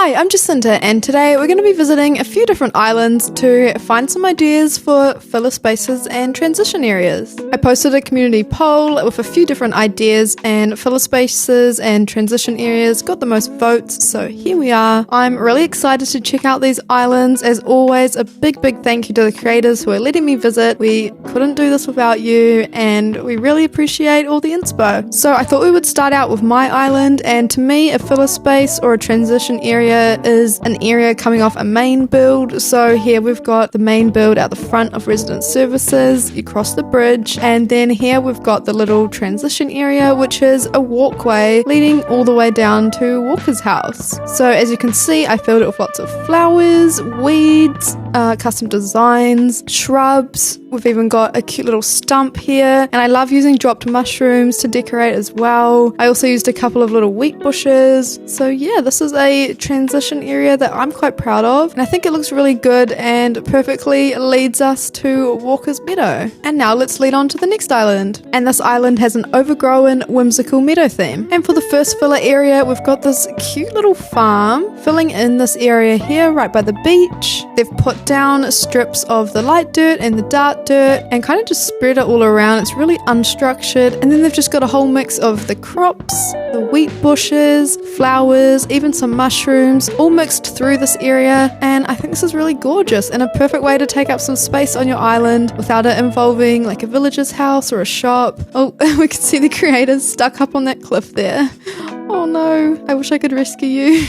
Hi, I'm Jacinta, and today we're going to be visiting a few different islands to find some ideas for filler spaces and transition areas. I posted a community poll with a few different ideas, and filler spaces and transition areas got the most votes, so here we are. I'm really excited to check out these islands. As always, a big thank you to the creators who are letting me visit. We couldn't do this without you, and we really appreciate all the inspo. So I thought we would start out with my island, and to me, a filler space or a transition area is an area coming off a main build. So here we've got the main build out the front of resident services. You cross the bridge, and then here we've got the little transition area, which is a walkway leading all the way down to Walker's house. So as you can see, I filled it with lots of flowers, weeds, custom designs, shrubs. We've even got a cute little stump here, and I love using dropped mushrooms to decorate as well. I also used a couple of little wheat bushes. So yeah, this is a transition area that I'm quite proud of, and I think it looks really good and perfectly leads us to Walker's Meadow. And now let's lead on to the next island. And this island has an overgrown, whimsical meadow theme. And for the first filler area, we've got this cute little farm filling in this area here right by the beach. They've put down strips of the light dirt and the dark dirt and kind of just spread it all around. It's really unstructured, and then they've just got a whole mix of the crops, the wheat bushes, flowers, even some mushrooms, all mixed through this area. And I think this is really gorgeous and a perfect way to take up some space on your island without it involving like a villager's house or a shop. Oh, we can see the creators stuck up on that cliff there. Oh no, I wish I could rescue you.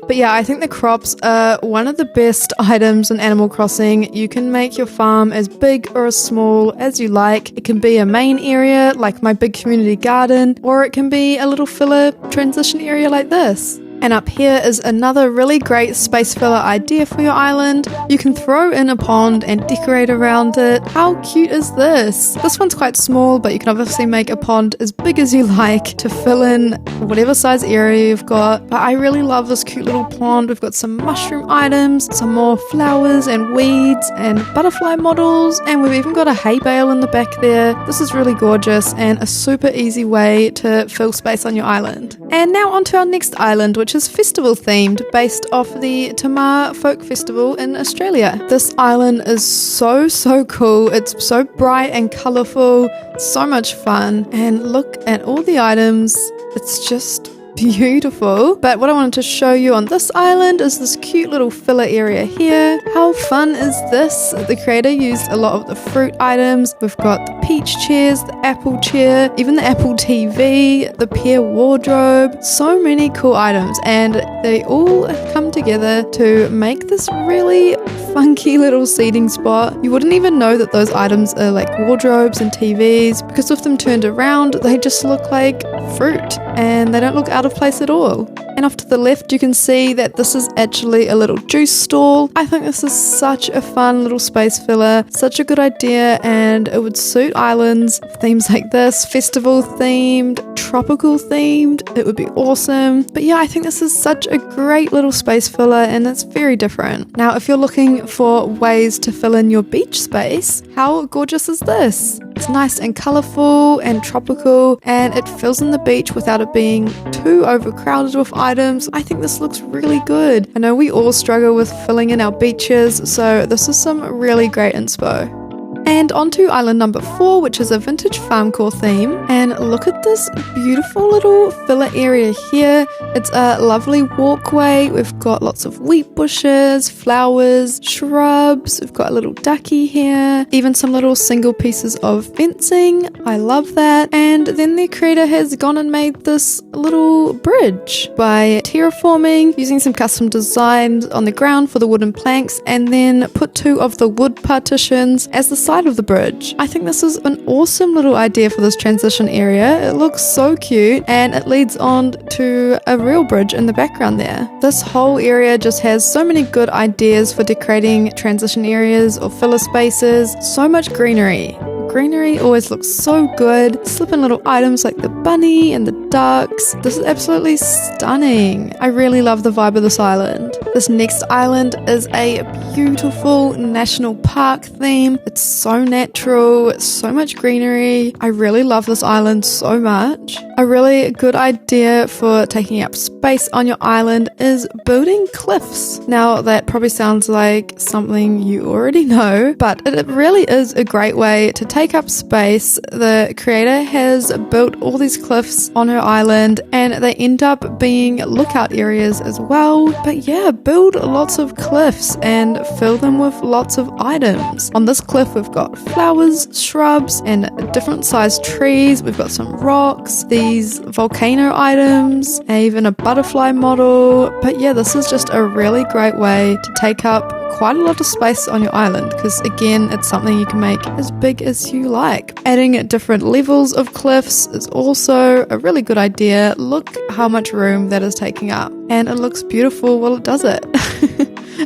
But yeah, I think the crops are one of the best items in Animal Crossing. You can make your farm as big or as small as you like. It can be a main area like my big community garden, or it can be a little filler transition area like this. And up here is another really great space filler idea for your island. You can throw in a pond and decorate around it. How cute is this? This one's quite small, but you can obviously make a pond as big as you like to fill in whatever size area you've got. But I really love this cute little pond. We've got some mushroom items, some more flowers and weeds and butterfly models, and we've even got a hay bale in the back there. This is really gorgeous and a super easy way to fill space on your island. And now on to our next island, which is festival themed, based off the Tamar Folk Festival in Australia. This island is so cool. It's so bright and colourful, so much fun, and look at all the items. It's just beautiful. But what I wanted to show you on this island is this cute little filler area here. How fun is this? The creator used a lot of the fruit items. We've got the peach chairs, the apple chair, even the Apple TV, the pear wardrobe. So many cool items, and they all have come together to make this really funky little seating spot. You wouldn't even know that those items are like wardrobes and TVs, because with them turned around, they just look like fruit and they don't look out of place at all. And off to the left, you can see that this is actually a little juice stall. I think this is such a fun little space filler, such a good idea, and it would suit islands. Themes like this, festival themed, tropical themed, it would be awesome. But yeah, I think this is such a great little space filler, and it's very different. Now, if you're looking for ways to fill in your beach space, how gorgeous is this? It's nice and colourful and tropical, and it fills in the beach without it being too overcrowded with items. I think this looks really good. I know we all struggle with filling in our beaches, so this is some really great inspo. And on to island number 4, which is a vintage farmcore theme. And look at this beautiful little filler area here. It's a lovely walkway. We've got lots of wheat bushes, flowers, shrubs. We've got a little ducky here, even some little single pieces of fencing. I love that. And then the creator has gone and made this little bridge by terraforming, using some custom designs on the ground for the wooden planks, and then put 2 of the wood partitions as the side of the bridge. I think this is an awesome little idea for this transition area. It looks so cute, and it leads on to a real bridge in the background there. This whole area just has so many good ideas for decorating transition areas or filler spaces. So much greenery. Greenery always looks so good. Slip in little items like the bunny and the ducks. This is absolutely stunning. I really love the vibe of this island. This next island is a beautiful national park theme. It's so natural, so much greenery. I really love this island so much. A really good idea for taking up space on your island is building cliffs. Now that probably sounds like something you already know, but it really is a great way to take up space. The creator has built all these cliffs on her island and they end up being lookout areas as well. But yeah, build lots of cliffs and fill them with lots of items. On this cliff we've got flowers, shrubs, and different sized trees. We've got some rocks, these volcano items, even a butterfly model. But yeah, this is just a really great way to take up quite a lot of space on your island because again, it's something you can make as big as you like. Adding different levels of cliffs is also a really good idea. Look how much room that is taking up, and it looks beautiful while it does it.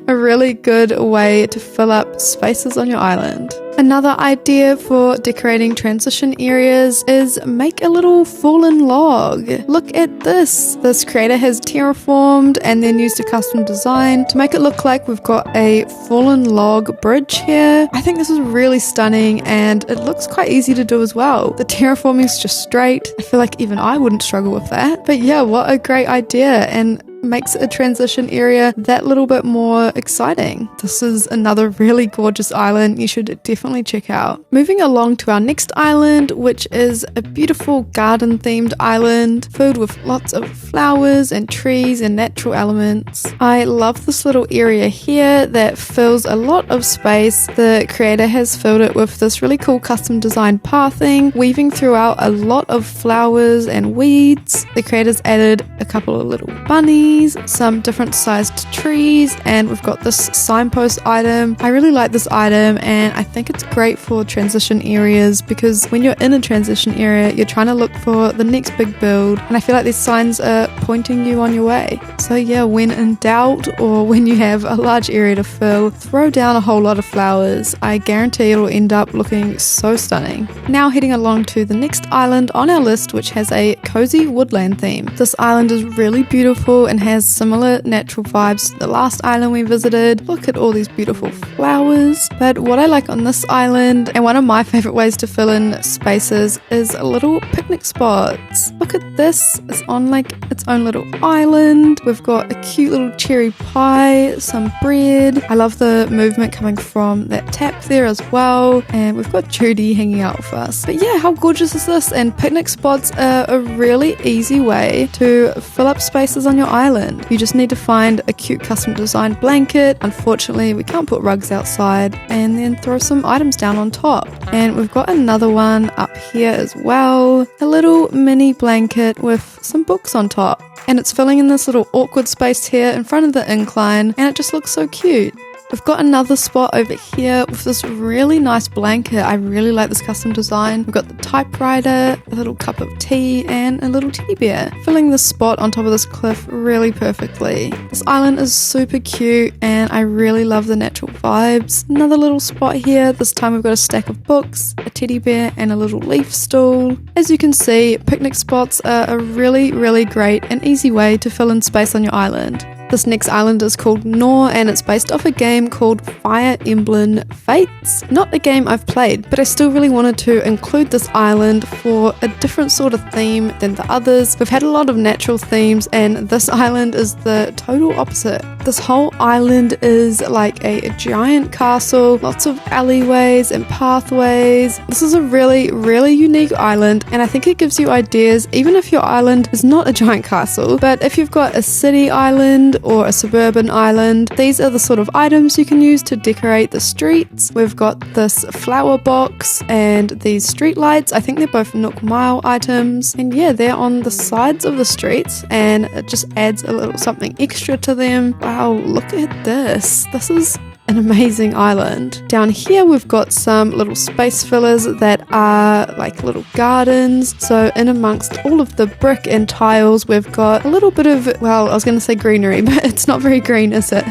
A really good way to fill up spaces on your island. Another idea for decorating transition areas is make a little fallen log. Look at this. This creator has terraformed and then used a custom design to make it look like we've got a fallen log bridge here. I think this is really stunning and it looks quite easy to do as well. The terraforming is just straight. I feel like even I wouldn't struggle with that. But yeah, what a great idea, and makes a transition area that little bit more exciting. This is another really gorgeous island you should definitely check out. Moving along to our next island, which is a beautiful garden themed island filled with lots of flowers and trees and natural elements. I love this little area here that fills a lot of space. The creator has filled it with this really cool custom designed pathing, weaving throughout a lot of flowers and weeds. The creator's added a couple of little bunnies, some different sized trees, and we've got this signpost item. I really like this item and I think it's great for transition areas because when you're in a transition area, you're trying to look for the next big build, and I feel like these signs are pointing you on your way. So yeah, when in doubt or when you have a large area to fill, throw down a whole lot of flowers. I guarantee it'll end up looking so stunning. Now heading along to the next island on our list, which has a cozy woodland theme. This island is really beautiful and has similar natural vibes to the last island we visited. Look at all these beautiful flowers. But what I like on this island, and one of my favorite ways to fill in spaces, is little picnic spots. Look at this. It's on like its own little island. We've got a cute little cherry pie, some bread. I love the movement coming from that tap there as well. And we've got Judy hanging out with us. But yeah, how gorgeous is this? And picnic spots are a really easy way to fill up spaces on your island. You just need to find a cute custom designed blanket. Unfortunately, we can't put rugs outside, and then throw some items down on top. And we've got another one up here as well. A little mini blanket with some books on top. And it's filling in this little awkward space here in front of the incline, and it just looks so cute. We've got another spot over here with this really nice blanket. I really like this custom design. We've got the typewriter, a little cup of tea, and a little teddy bear, filling this spot on top of this cliff really perfectly. This island is super cute and I really love the natural vibes. Another little spot here. This time we've got a stack of books, a teddy bear, and a little leaf stool. As you can see, picnic spots are a really, really great and easy way to fill in space on your island. This next island is called Nor, and it's based off a game called Fire Emblem Fates. Not a game I've played, but I still really wanted to include this island for a different sort of theme than the others. We've had a lot of natural themes, and this island is the total opposite. This whole island is like a giant castle, lots of alleyways and pathways. This is a really, really unique island, and I think it gives you ideas even if your island is not a giant castle. But if you've got a city island or a suburban island, these are the sort of items you can use to decorate the streets. We've got this flower box and these street lights. I think they're both Nook Mile items, and yeah, they're on the sides of the streets and it just adds a little something extra to them. Wow, look at this. This is an amazing island. Down here we've got some little space fillers that are like little gardens. So in amongst all of the brick and tiles, we've got a little bit of, well, I was going to say greenery, but it's not very green, is it?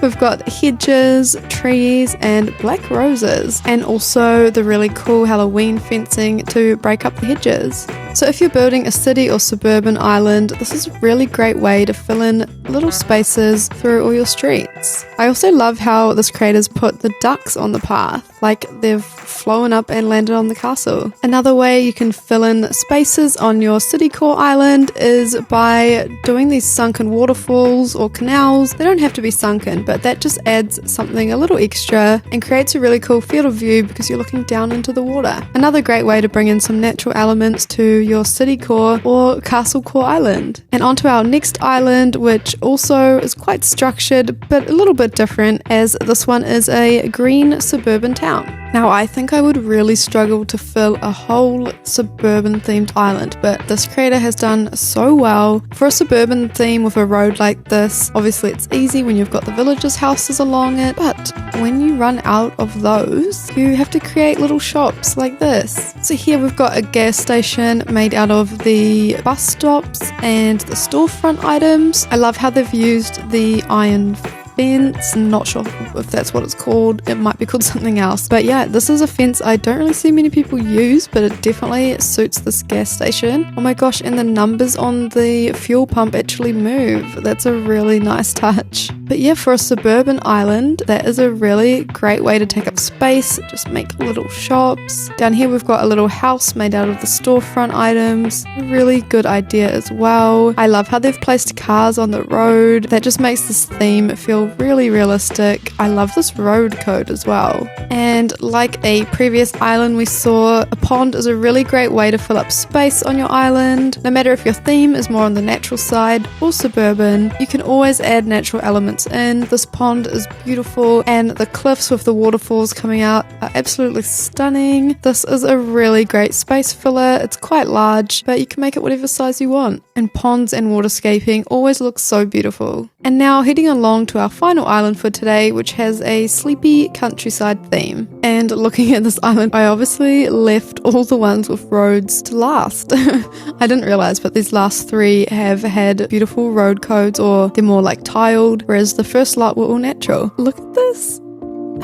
We've got hedges, trees, and black roses, and also the really cool Halloween fencing to break up the hedges. So if you're building a city or suburban island, this is a really great way to fill in little spaces through all your streets. I also love how this creator's put the ducks on the path, like they've flown up and landed on the castle. Another way you can fill in spaces on your city core island is by doing these sunken waterfalls or canals. They don't have to be sunken, but that just adds something a little extra and creates a really cool field of view because you're looking down into the water. Another great way to bring in some natural elements to your city core or castle core island. And onto our next island, which also is quite structured but a little bit different, as this one is a green suburban town. Now, I think I would really struggle to fill a whole suburban themed island, but this creator has done so well. For a suburban theme with a road like this, obviously it's easy when you've got the villagers' houses along it, but when you run out of those, you have to create little shops like this. So here we've got a gas station made out of the bus stops and the storefront items. I love how they've used the iron fence. Not sure if that's what it's called. It might be called something else. But yeah, this is a fence I don't really see many people use, but it definitely suits this gas station. Oh my gosh, and the numbers on the fuel pump actually move. That's a really nice touch. But yeah, for a suburban island, that is a really great way to take up space. Just make little shops. Down here we've got a little house made out of the storefront items. Really good idea as well. I love how they've placed cars on the road. That just makes this theme feel really realistic. I love this road code as well. And like a previous island we saw, a pond is a really great way to fill up space on your island. No matter if your theme is more on the natural side or suburban, you can always add natural elements in. This pond is beautiful, and the cliffs with the waterfalls coming out are absolutely stunning. This is a really great space filler. It's quite large, but you can make it whatever size you want. And ponds and waterscaping always look so beautiful. And now heading along to our final island for today, which has a sleepy countryside theme. And looking at this island, I obviously left all the ones with roads to last. I didn't realize, but these last three have had beautiful road codes, or they're more like tiled, whereas the first lot were all natural. Look at this.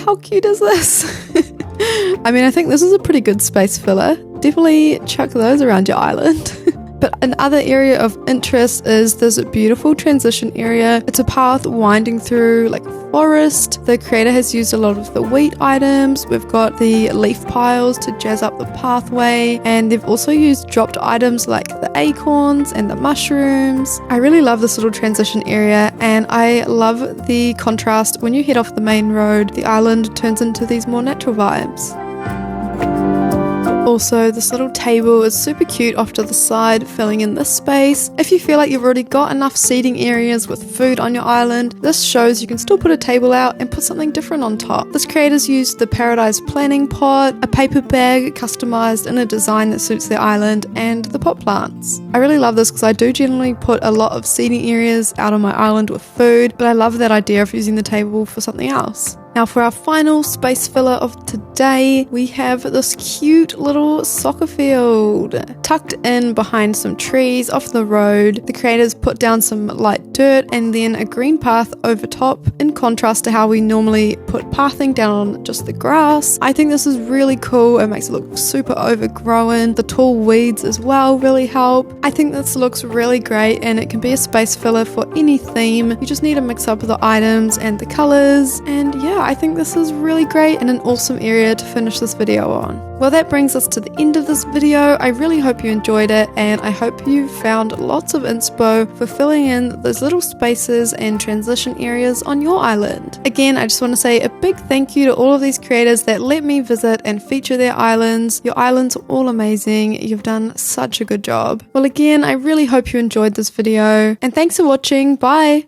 How cute is this? I mean, I think this is a pretty good space filler. Definitely chuck those around your island. But another area of interest is this beautiful transition area. It's a path winding through like a forest. The creator has used a lot of the wheat items. We've got the leaf piles to jazz up the pathway, and they've also used dropped items like the acorns and the mushrooms. I really love this little transition area, and I love the contrast. When you head off the main road, the island turns into these more natural vibes. Also, this little table is super cute off to the side, filling in this space. If you feel like you've already got enough seating areas with food on your island, this shows you can still put a table out and put something different on top. This creator's used the Paradise planning pot, a paper bag customized in a design that suits their island, and the pot plants. I really love this because I do generally put a lot of seating areas out on my island with food, but I love that idea of using the table for something else. Now for our final space filler of today, we have this cute little soccer field. Tucked in behind some trees off the road, the creators put down some light dirt and then a green path over top, in contrast to how we normally put pathing down on just the grass. I think this is really cool. It makes it look super overgrown. The tall weeds as well really help. I think this looks really great, and it can be a space filler for any theme. You just need to mix up the items and the colors, and yeah, I think this is really great and an awesome area to finish this video on. Well, that brings us to the end of this video. I really hope you enjoyed it, and I hope you found lots of inspo for filling in those little spaces and transition areas on your island. Again, I just want to say a big thank you to all of these creators that let me visit and feature their islands. Your islands are all amazing. You've done such a good job. Well, again, I really hope you enjoyed this video, and thanks for watching. Bye!